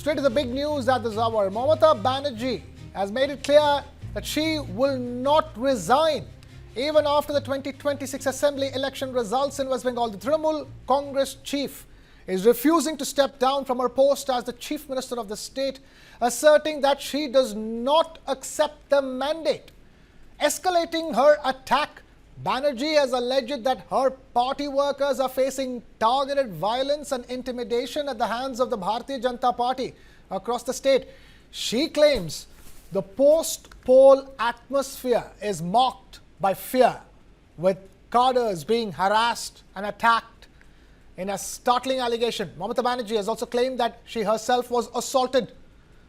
Straight to the big news at this hour. Mamata Banerjee has made it clear that she will not resign even after the 2026 Assembly election results in West Bengal. The Trinamool Congress chief is refusing to step down from her post as the chief minister of the state, asserting that she does not accept the mandate. Escalating her attack, Banerjee has alleged that her party workers are facing targeted violence and intimidation at the hands of the Bharatiya Janata Party across the state. She claims the post-poll atmosphere is marked by fear, with cadres being harassed and attacked. In a startling allegation, Mamata Banerjee has also claimed that she herself was assaulted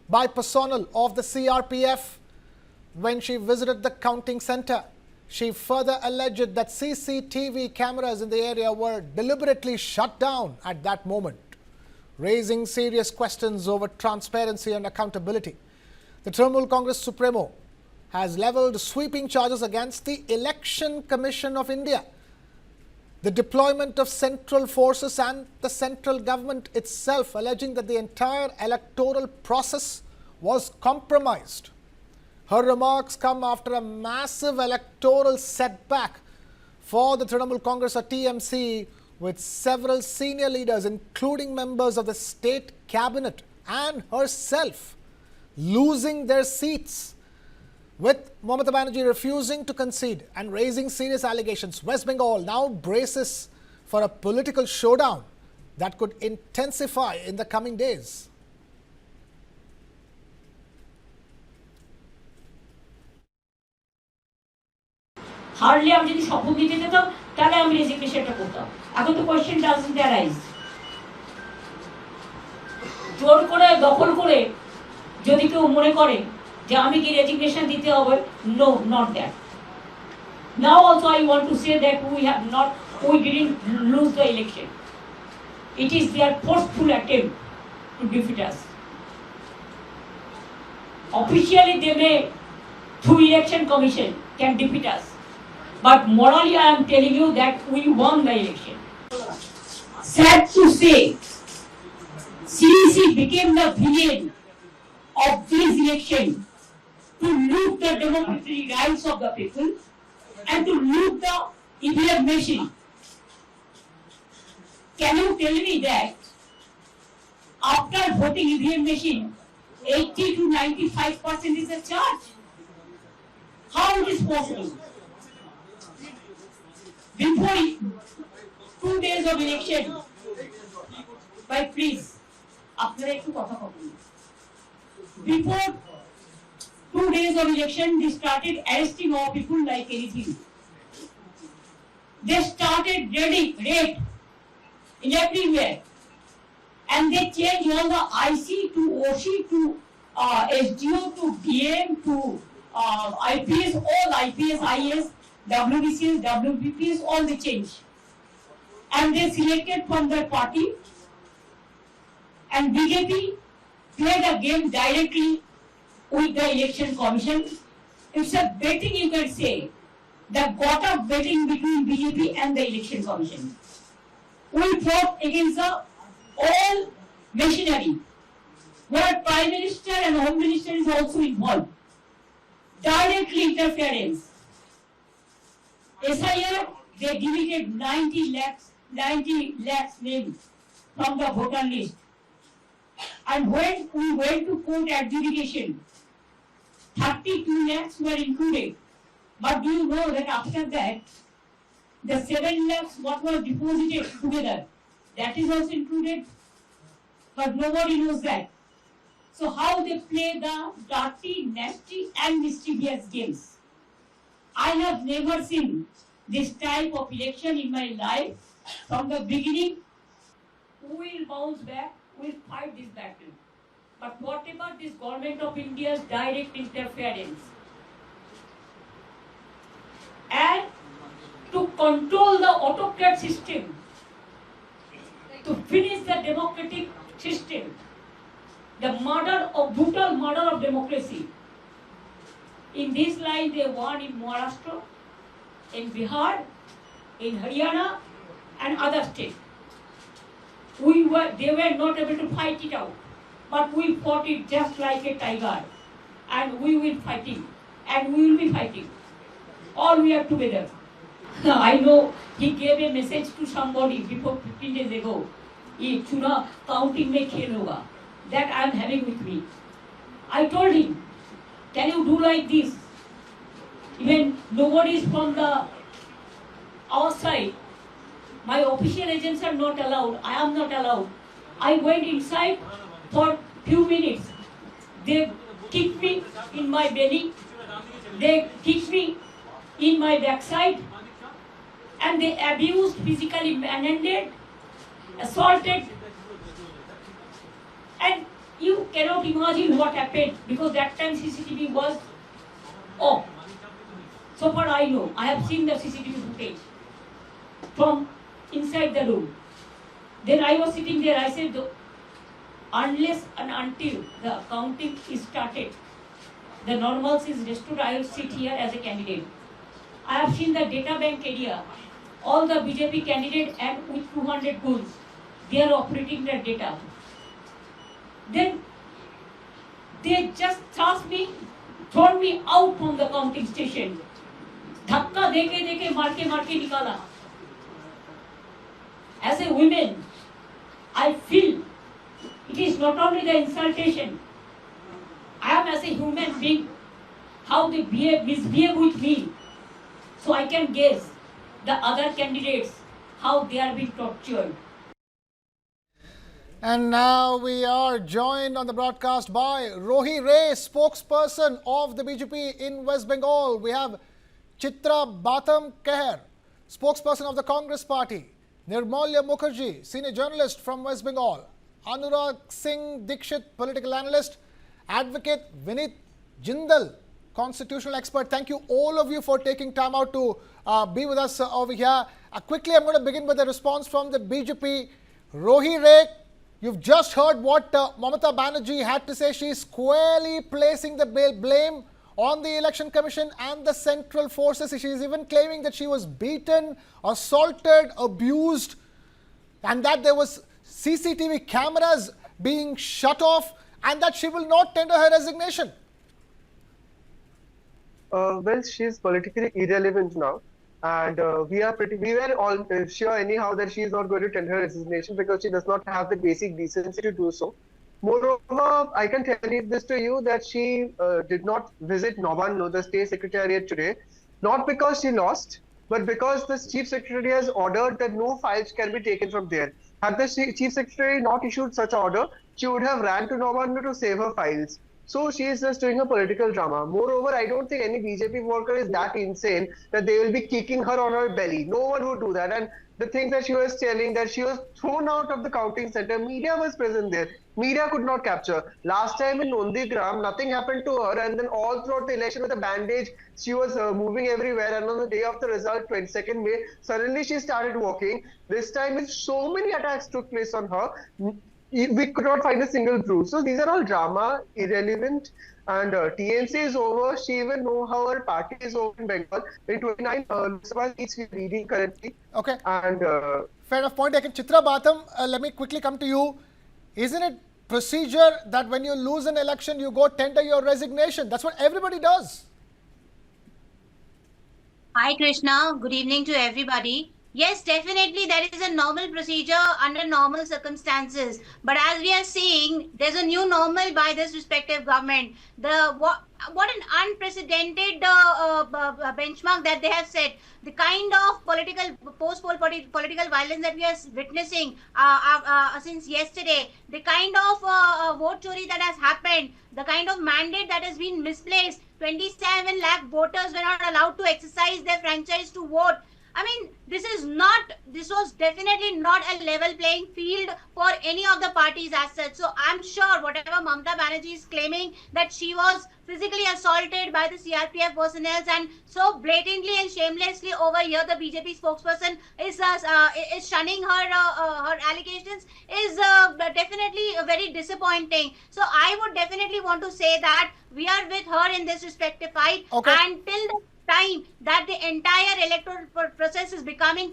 by personnel of the CRPF when she visited the counting centre. She further alleged that CCTV cameras in the area were deliberately shut down at that moment, raising serious questions over transparency and accountability. The Trinamool Congress Supremo has levelled sweeping charges against the Election Commission of India, the deployment of central forces and the central government itself, alleging that the entire electoral process was compromised. Her remarks come after a massive electoral setback for the Trinamool Congress or TMC, with several senior leaders, including members of the state cabinet and herself, losing their seats. With Mamata Banerjee refusing to concede and raising serious allegations, West Bengal now braces for a political showdown that could intensify in the coming days. Hardly আমি যদি শপথ দিতে যেতাম তাহলে আমি রেজিগনেশনটা করতাম। এখন তো কোশ্চেন ডাজন্ট অ্যারাইজ। জোর করে দখল করে যদি কেউ মনে করে যে আমি কি রেজিগনেশন দিতে হবে, no, not that. Now also I want to say that we didn't lose the election. It is their forceful attempt to defeat us. Officially they may, through election commission, can defeat us. But morally, I am telling you that we won the election. Sad to say, CEC became the villain of this election to loot the democratic rights of the people and to loot the EVM machine. Can you tell me that after voting EVM machine, 80 to 95% is a charge? How it is possible? Before 2 days of election, but please, before 2 days of election, they started arresting all people like anything. They started raid in everywhere, and they changed all the IC to OC to SDO to DM to IPS, all IPS, IS, WBCS, WBPS, all the change. And they selected from their party, and BJP played a game directly with the election commission. It's a betting, you can say, the got-up betting between BJP and the election commission. We fought against the all machinery, where Prime Minister and Home Minister is also involved. Directly interference. SIR, they deleted 90 lakhs names from the voter list. And when we went to court adjudication, 32 lakhs were included. But do you know that after that, the 7 lakhs what was deposited together, that is also included? But nobody knows that. So how they play the dirty, nasty and mischievous games. I have never seen this type of election in my life. From the beginning, we will bounce back, we will fight this battle. But whatever this government of India's direct interference and to control the autocrat system, to finish the democratic system, the brutal murder of democracy. In this line, they won in Maharashtra, in Bihar, in Haryana, and other states. They were not able to fight it out. but we fought it just like a tiger, and we will fighting, and we will be fighting. All we are together. I know he gave a message to somebody before 15 days ago. "Ye chuna counting mein khel hoga." That I am having with me. I told him, "Can you do like this? Even nobody is from our side. My official agents are not allowed. I am not allowed." I went inside for few minutes. They kicked me in my belly. They kicked me in my backside. And they abused, physically manhandled, assaulted. And you cannot imagine what happened because that time CCTV was off. So far I know, I have seen the CCTV footage from inside the room. Then I was sitting there, I said, unless and until the counting is started, the normalcy is restored, I will sit here as a candidate. I have seen the data bank area, all the BJP candidates and with 200 goals, they are operating their data. Then they just thrust me, thrown me out from the counting station. धक्का देके मार के निकाला. As a woman, I feel it is not only the insultation. I am as a human being, how they misbehave with me. So I can guess the other candidates, how they are being tortured. And now we are joined on the broadcast by Rohi Ray, spokesperson of the BJP in West Bengal. We have Chitra Batam Keher, spokesperson of the Congress Party. Nirmalya Mukherjee, senior journalist from West Bengal. Anurag Singh Dikshit, political analyst. Advocate Vinit Jindal, constitutional expert. Thank you all of you for taking time out to be with us over here. Quickly, I'm going to begin with a response from the BJP. Rohi Ray, you've just heard what Mamata Banerjee had to say. She's squarely placing the blame on the Election Commission and the central forces. She's even claiming that she was beaten, assaulted, abused, and that there was CCTV cameras being shut off, and that she will not tender her resignation. Well, she's politically irrelevant now, and we were all sure anyhow that she is not going to tender her resignation because she does not have the basic decency to do so. Moreover, I can tell you this to you that she did not visit Nabanno, the state secretariat today, not because she lost, but because the chief secretary has ordered that no files can be taken from there. Had the chief secretary not issued such order, she would have ran to Nabanno to save her files. So she is just doing a political drama. Moreover, I don't think any BJP worker is that insane that they will be kicking her on her belly. No one would do that. And the things that she was telling, that she was thrown out of the counting center, media was present there. Media could not capture. Last time in Nondigram, nothing happened to her, and then all throughout the election with a bandage, she was moving everywhere. And on the day of the result, 22nd May, suddenly she started walking. This time, if so many attacks took place on her, we could not find a single proof. So these are all drama, irrelevant, and TMC is over. She even know how her party is over in Bengal. In 29 Lok seats we are leading currently. Okay. And fair enough point taken. Chitra Batam, let me quickly come to you. Isn't it procedure that when you lose an election, you go tender your resignation? That's what everybody does. Hi, Krishna. Good evening to everybody. Yes, definitely there is a normal procedure under normal circumstances. But as we are seeing, there's a new normal by this respective government. What an unprecedented benchmark that they have set. The kind of post-poll political violence that we are witnessing since yesterday, the kind of vote chori that has happened, the kind of mandate that has been misplaced, 27 lakh voters were not allowed to exercise their franchise to vote. I mean, this was definitely not a level playing field for any of the parties as such. So I'm sure whatever Mamata Banerjee is claiming that she was physically assaulted by the CRPF personnel and so blatantly and shamelessly over here the BJP spokesperson is shunning her allegations is definitely very disappointing. So I would definitely want to say that we are with her in this respective fight. Okay. And till the time that the entire electoral process is becoming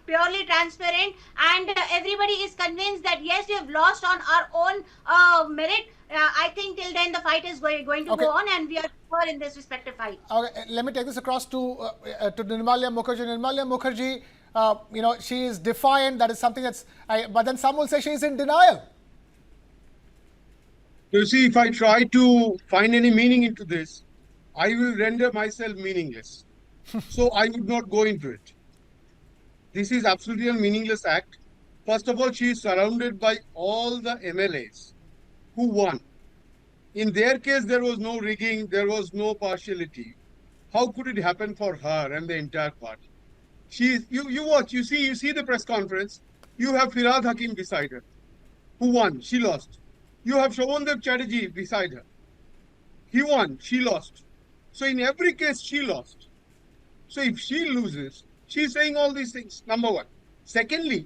purely transparent, and everybody is convinced that yes, we have lost on our own merit. I think till then the fight is going to Okay. go on, and we are sure in this respective fight. Okay, let me take this across to Nirmalya Mukherjee. Nirmalya Mukherjee, she is defiant. That is something but then some will say she is in denial. You see, if I try to find any meaning into this, I will render myself meaningless. So I would not go into it. This is absolutely a meaningless act. First of all, she is surrounded by all the MLAs who won. In their case, there was no rigging, there was no partiality. How could it happen for her and the entire party? You watch, you see the press conference. You have Firad Hakim beside her, who won, she lost. You have Shobhandev Chatterjee beside her. He won, she lost. So in every case, she lost. So if she loses, she's saying all these things, number one. Secondly,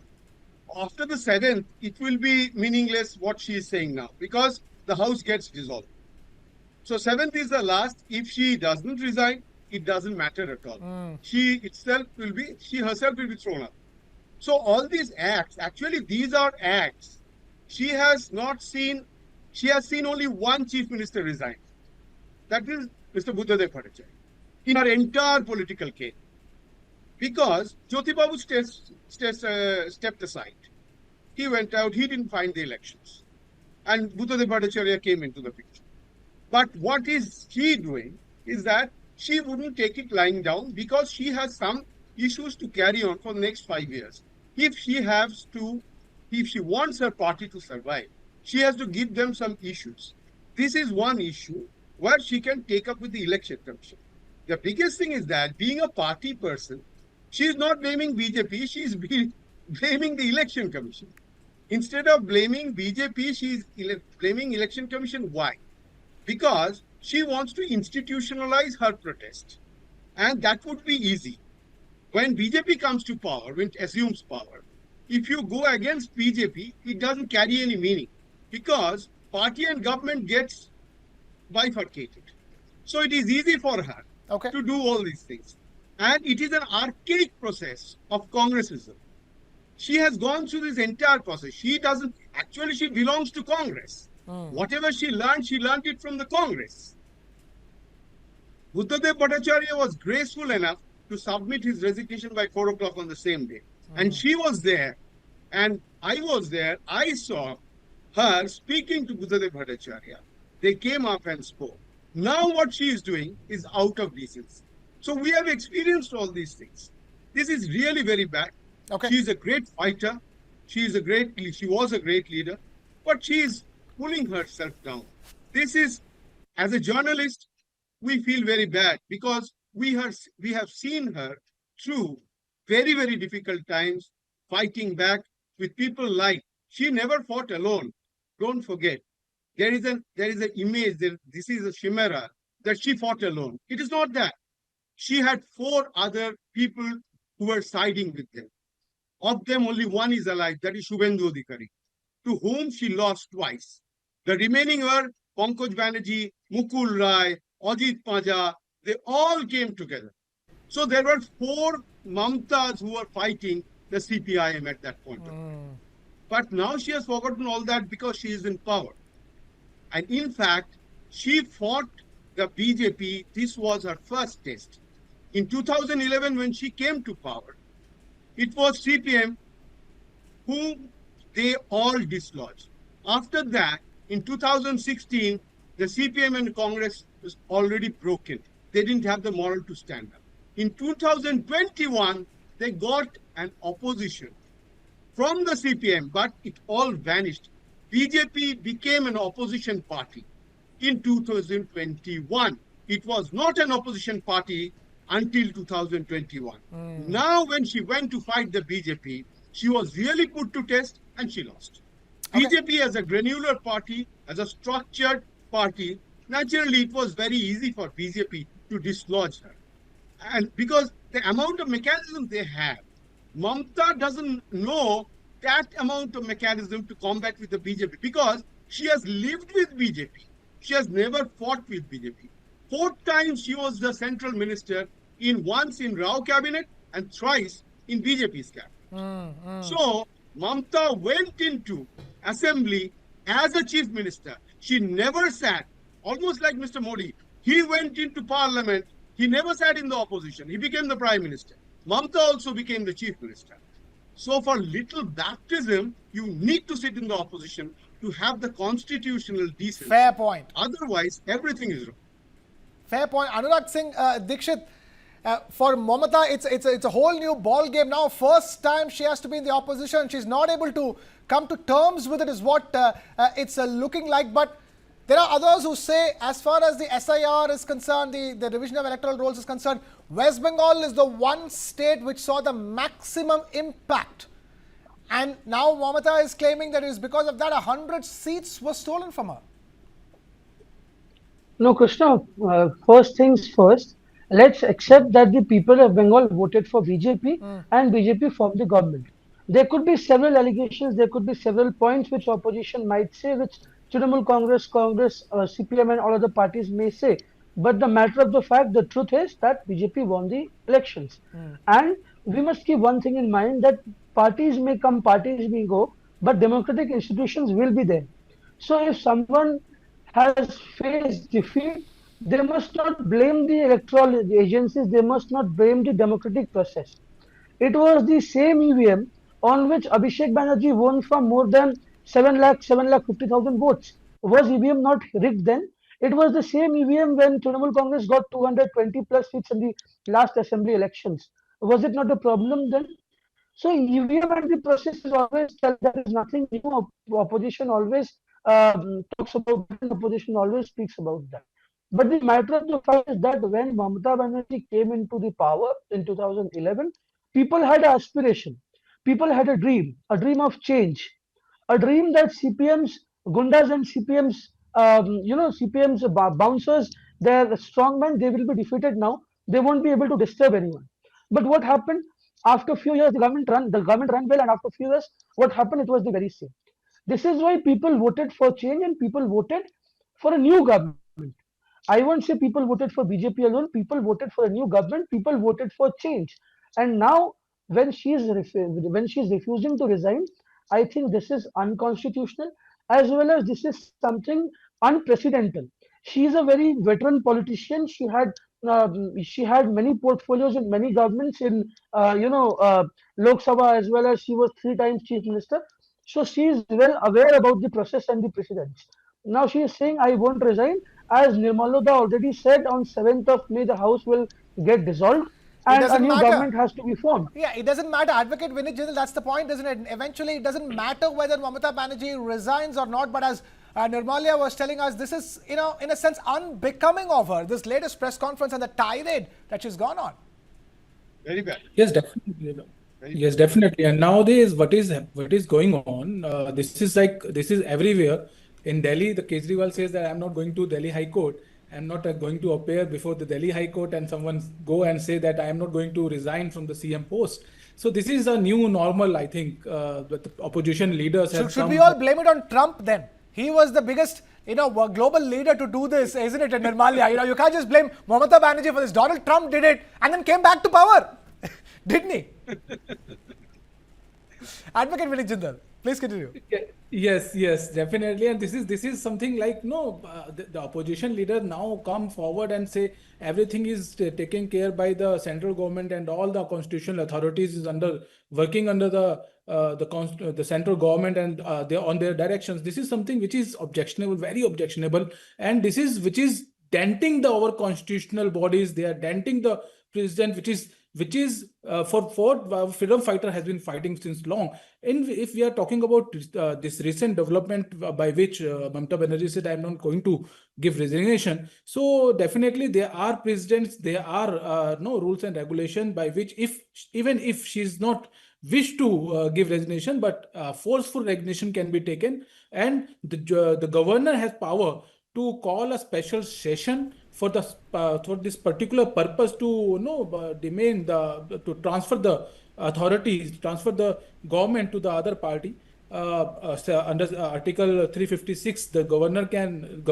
after the 7th, it will be meaningless what she is saying now, because the house gets dissolved. So 7th is the last. If she doesn't resign, it doesn't matter at all. She herself will be thrown up. So all these acts, actually these are acts. She has seen only one chief minister resign. That is Mr. Buddhadev Bhattacharya in her entire political career. Because Jyoti Babu stepped aside. He went out, he didn't find the elections. And Buddhadev Bhattacharya came into the picture. But what is she doing is that she wouldn't take it lying down, because she has some issues to carry on for the next 5 years. If she wants her party to survive, she has to give them some issues. This is one issue where she can take up with the election commission. The biggest thing is that, being a party person, she is not blaming BJP, she is blaming the election commission. Instead of blaming BJP, she is blaming election commission. Why? Because she wants to institutionalize her protest. And that would be easy. When BJP comes to power, when it assumes power, if you go against BJP, it doesn't carry any meaning, because party and government gets bifurcated. So it is easy for her to do all these things. And it is an archaic process of Congressism. She has gone through this entire process. She belongs to Congress. Whatever she learned it from the Congress. Buddhadev Bhattacharya was graceful enough to submit his resignation by 4 o'clock on the same day. And she was there, and I was there. I saw her speaking to Buddhadev Bhattacharya. They came up and spoke. Now what she is doing is out of decency. So we have experienced all these things. This is really very bad. She is a great fighter. She was a great leader, but she is pulling herself down. This is, as a journalist, we feel very bad, because we have seen her through very, very difficult times, fighting back with people like, she never fought alone. Don't forget, there is an image, this is a chimera, that she fought alone. It is not that. She had 4 other people who were siding with them. Of them, only one is alive, that is Shubhendu Adhikari, to whom she lost twice. The remaining were Pankaj Banerjee, Mukul Rai, Ajit Paja. They all came together. So there were 4 Mamatas who were fighting the CPIM at that point. But now she has forgotten all that, because she is in power. And in fact, she fought the BJP. This was her first test. In 2011, when she came to power, it was CPM whom they all dislodged. After that, in 2016, the CPM and Congress was already broken. They didn't have the moral to stand up. In 2021, they got an opposition from the CPM, but it all vanished. BJP became an opposition party in 2021. It was not an opposition party until 2021. Now, when she went to fight the BJP, she was really put to test, and she lost. BJP as a granular party, as a structured party, naturally it was very easy for BJP to dislodge her. And because the amount of mechanism they have, Mamata doesn't know that amount of mechanism to combat with the BJP, because she has lived with BJP. She has never fought with BJP. 4 times she was the central minister, once in Rao cabinet and thrice in BJP's cabinet. So Mamata went into assembly as a chief minister. She never sat, almost like Mr. Modi. He went into parliament. He never sat in the opposition. He became the prime minister. Mamata also became the chief minister. So for little baptism, you need to sit in the opposition to have the constitutional decency. Fair point. Otherwise, everything is wrong. Fair point. Anurag Singh Dikshit, for Mamata, it's a whole new ball game now. First time she has to be in the opposition. She's not able to come to terms with it is what it's looking like. But there are others who say, as far as the SIR is concerned, the division of electoral rolls is concerned, West Bengal is the one state which saw the maximum impact. And now Mamata is claiming that it is because of that 100 seats were stolen from her. No, Krishna, first things first, let's accept that the people of Bengal voted for BJP and BJP formed the government. There could be several allegations, there could be several points which opposition might say, which Trinamool Congress, CPM and all other parties may say. But the matter of the fact, the truth is that BJP won the elections. And we must keep one thing in mind, that parties may come, parties may go, but democratic institutions will be there. So if someone has faced defeat, they must not blame the electoral agencies, they must not blame the democratic process. It was the same EVM on which Abhishek Banerjee won from more than 7,50,000 votes. Was EVM not rigged then? It was the same EVM when Trinamool Congress got 220 plus seats in the last assembly elections. Was it not a problem then? So EVM and the process is always tell there is nothing new. Opposition always talks about that, and opposition always speaks about that. But the matter of the fact is that when Mamata Banerjee came into the power in 2011, people had an aspiration, people had a dream of change, a dream that CPM's gundas and CPM's CPM's bouncers, their strongmen, they will be defeated now. They won't be able to disturb anyone. But what happened after a few years? The government ran well, and after a few years, what happened? It was the very same. This is why people voted for change and people voted for a new government. I won't say people voted for BJP alone. People voted for a new government. People voted for change. And now, when she is refusing to resign, I think this is unconstitutional, as well as this is something unprecedented. She is a very veteran politician. She had many portfolios in many governments in Lok Sabha, as well as she was 3 times chief minister. So she is well aware about the process and the precedents. Now she is saying, I won't resign. As Nirmaloda already said, on 7th of May, the House will get dissolved and a new government has to be formed. Yeah, it doesn't matter. Advocate Vinit Jindal, that's the point, isn't it? Eventually, it doesn't matter whether Mamata Banerjee resigns or not. But as Nirmalia was telling us, this is, in a sense, unbecoming of her. This latest press conference and the tirade that she's gone on. Very bad. Yes, definitely. Yes, definitely. And nowadays, what is going on? This is everywhere. In Delhi, the Kejriwal says that I'm not going to Delhi High Court. I'm not going to appear before the Delhi High Court, and someone go and say that I am not going to resign from the CM post. So this is a new normal, I think, that the opposition leaders have. Should we all blame it on Trump then? He was the biggest, global leader to do this, isn't it, Nirmalia? You can't just blame Mamata Banerjee for this. Donald Trump did it and then came back to power, didn't he? Advocate Vinit Jindal, please continue. Yes, definitely. And this is something like, the opposition leader now come forward and say everything is taken care by the central government and all the constitutional authorities is working under the central government, and they're on their directions. This is something which is objectionable, very objectionable, and which is denting our constitutional bodies. They are denting the president, which is for freedom fighter has been fighting since long. And if we are talking about this recent development by which Mamata Banerjee said, I'm not going to give resignation. So definitely there are precedents, there are no rules and regulation by which even if she's not wish to give resignation, but forceful resignation can be taken, and the governor has power to call a special session for this particular purpose to demand to transfer the authorities, transfer the government to the other party. under Article 356, the governor can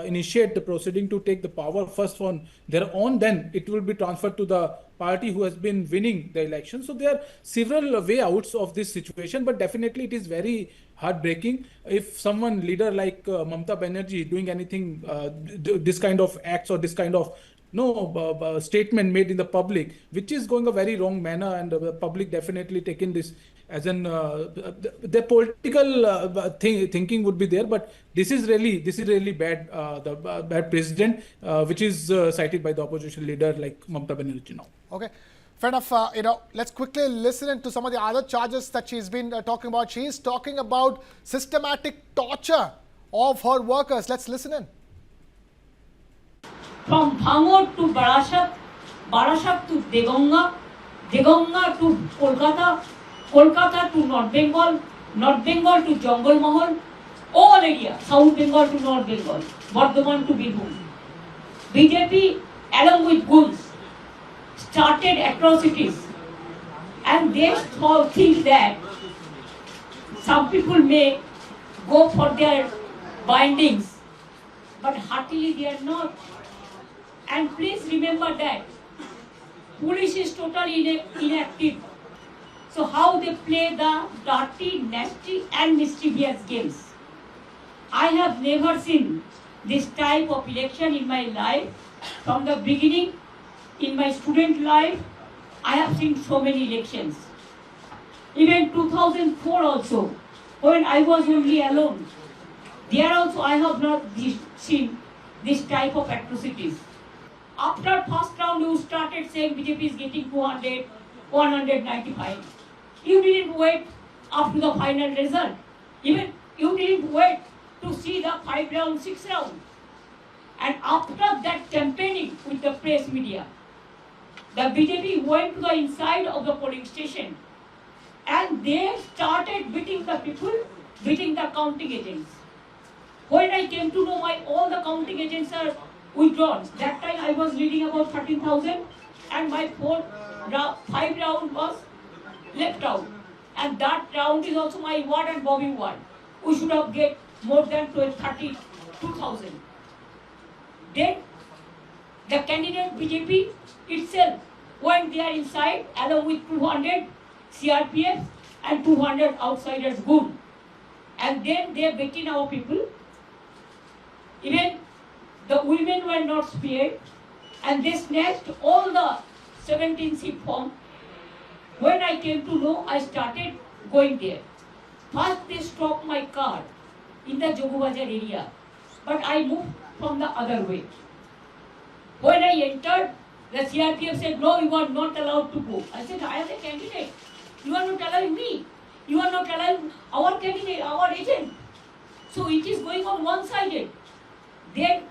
initiate the proceeding to take the power first on their own. Then it will be transferred to the party who has been winning the election. So there are several way outs of this situation, but definitely it is very heartbreaking if someone leader like Mamata Banerjee doing anything, this kind of acts or this kind of statement made in the public, which is going a very wrong manner, and the public definitely taking this as an the political thinking would be there, but this is really bad, the bad precedent which is cited by the opposition leader like Mamata Banerjee now. Okay. Fair enough. Let's quickly listen into some of the other charges that she's been talking about. She's talking about systematic torture of her workers. Let's listen in. From Bhangor to Barasat, Barasat to Degonga, Degonga to Kolkata, Kolkata to North Bengal, North Bengal to Jungle Mahal, all area, South Bengal to North Bengal, Bardhaman to Birbhum. BJP, along with goons, started atrocities, and they think that some people may go for their bindings, but heartily they are not. And please remember that police is totally inactive. So how they play the dirty, nasty and mischievous games. I have never seen this type of election in my life. From the beginning, in my student life, I have seen so many elections. Even 2004 also, when I was only alone, there also I have not seen this type of atrocities. After first round, you started saying BJP is getting 200, 195. You didn't wait up to the final result. Even you didn't wait to see the 5 round, 6 round. And after that campaigning with the press media, the BJP went to the inside of the polling station and they started beating the people, beating the counting agents. When I came to know all the counting agents are withdrawn, that time I was leading about 13,000 and my 5 round was left out. And that round is also my ward and Bobby ward. We should have get more than 32,000. Then the candidate BJP itself went there inside along with 200 CRPF and 200 outsiders good. And then they beaten our people. Even the women were not spared and they snatched all the 17 seat form. When I came to know, I started going there. First they stopped my car in the Jogubazar area, but I moved from the other way. When I entered, the CRPF said, no, you are not allowed to go. I said, I am a candidate. You are not allowing me. You are not allowing our candidate, our agent. So it is going on one-sided. Then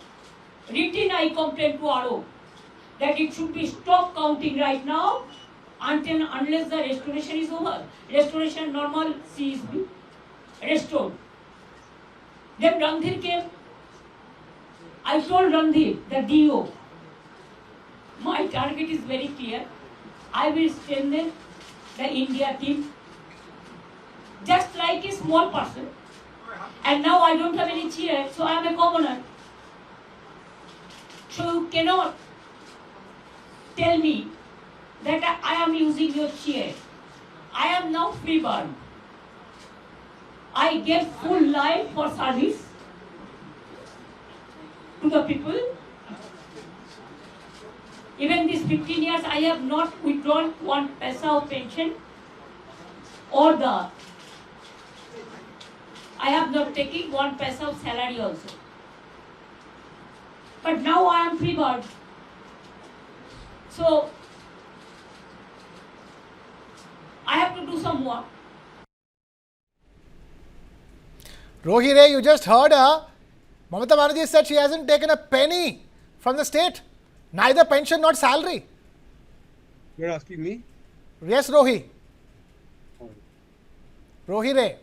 written I complained to RO that it should be stop counting right now unless the restoration is over. Restoration normal C is restored. Then Randhir came. I told Randhir, the DO, my target is very clear. I will strengthen the India team just like a small person. And now I don't have any chair, so I am a commoner. So you cannot tell me that I am using your chair. I am now free bird. I gave full life for service to the people. Even these 15 years, I have not withdrawn one paisa of pension or I have not taken one paisa of salary also. But now I am free bird. So I have to do some work. Rohire, you just heard her. Mamata Banerjee said she hasn't taken a penny from the state. Neither pension nor salary. You're asking me? Yes, Rohi. Rohire.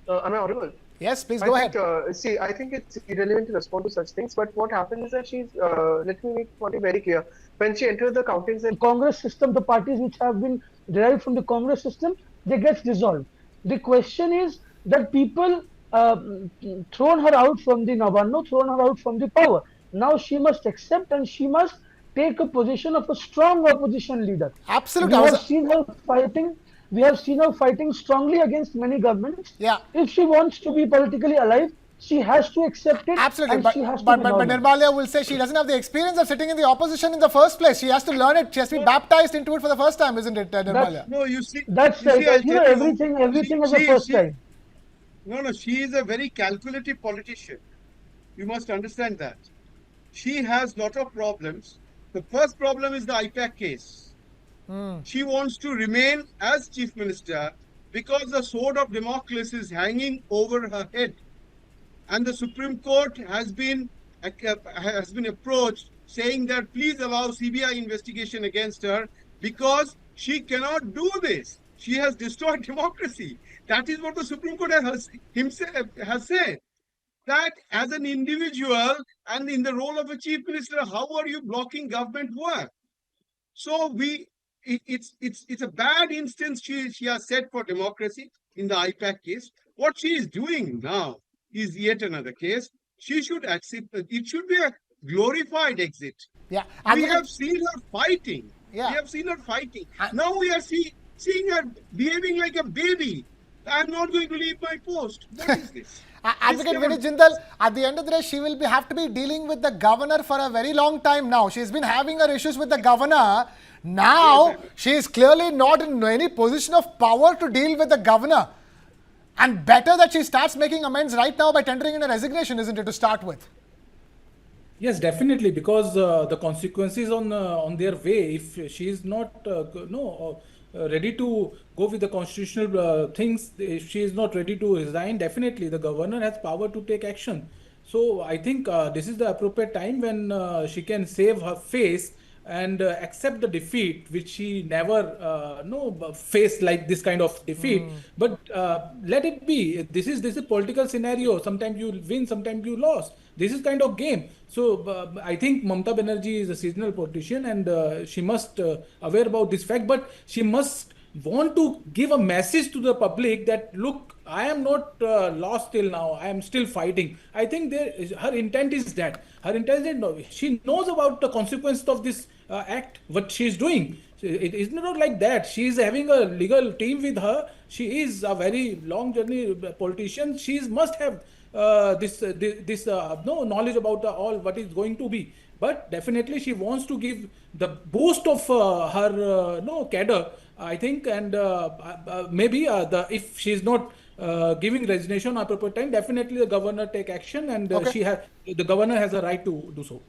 Am I audible? Yes, please go ahead. I think it's irrelevant to respond to such things, but what happens is that she's, let me make one thing very clear. When she entered the counting The Congress system, the parties which have been derived from the Congress system, they get dissolved. The question is that people thrown her out from the Navarno, thrown her out from the power. Now she must accept and she must take a position of a strong opposition leader. Absolutely. We have seen her fighting. We have seen her fighting strongly against many governments. Yeah. If she wants to be politically alive, she has to accept it. Absolutely, And but, she has to but, be but, but normal. Nirmalia will say she doesn't have the experience of sitting in the opposition in the first place. She has to learn it. She has to be baptized into it for the first time, isn't it, Nirmalia? No, you see, That's you right. see, I'll tell you, Everything is the first time. no, she is a very calculative politician. You must understand that. She has lot of problems. The first problem is the IPAC case. She wants to remain as chief minister because the sword of Damocles is hanging over her head. And the Supreme Court has been approached saying that please allow CBI investigation against her because she cannot do this. She has destroyed democracy. That is what the Supreme Court has said. That as an individual and in the role of a chief minister, how are you blocking government work? So it's a bad instance she has set for democracy in the IPAC case. What she is doing now is yet another case. She should accept that it should be a glorified exit. Yeah. We have seen her fighting. Yeah. We have seen her fighting. Now we are seeing her behaving like a baby. I'm not going to leave my post. What is this? Advocate Vinit Jindal, at the end of the day, she will have to be dealing with the governor for a very long time now. She's been having her issues with the governor. Now, she is clearly not in any position of power to deal with the governor. And better that she starts making amends right now by tendering in a resignation, isn't it, to start with? Yes, definitely, because the consequences on their way, if she is not ready to go with the constitutional things, if she is not ready to resign, definitely the governor has power to take action. So I think this is the appropriate time when she can save her face and accept the defeat, which she never faced like this kind of defeat. But let it be. This is a political scenario. Sometimes you win, sometimes you lose. This is kind of game. So I think Mamata Banerjee is a seasonal politician, and she must aware about this fact. But she must want to give a message to the public that look, I am not lost till now. I am still fighting. I think her intent is that. Her intent is that she knows about the consequences of this act, what she is doing. It is not like that. She is having a legal team with her. She is a very long journey politician. She must have this knowledge about all what is going to be. But definitely she wants to give the boost of her cadre, I think, and maybe if she is not giving resignation at proper time, definitely the governor take action, and Okay. the governor has a right to do so.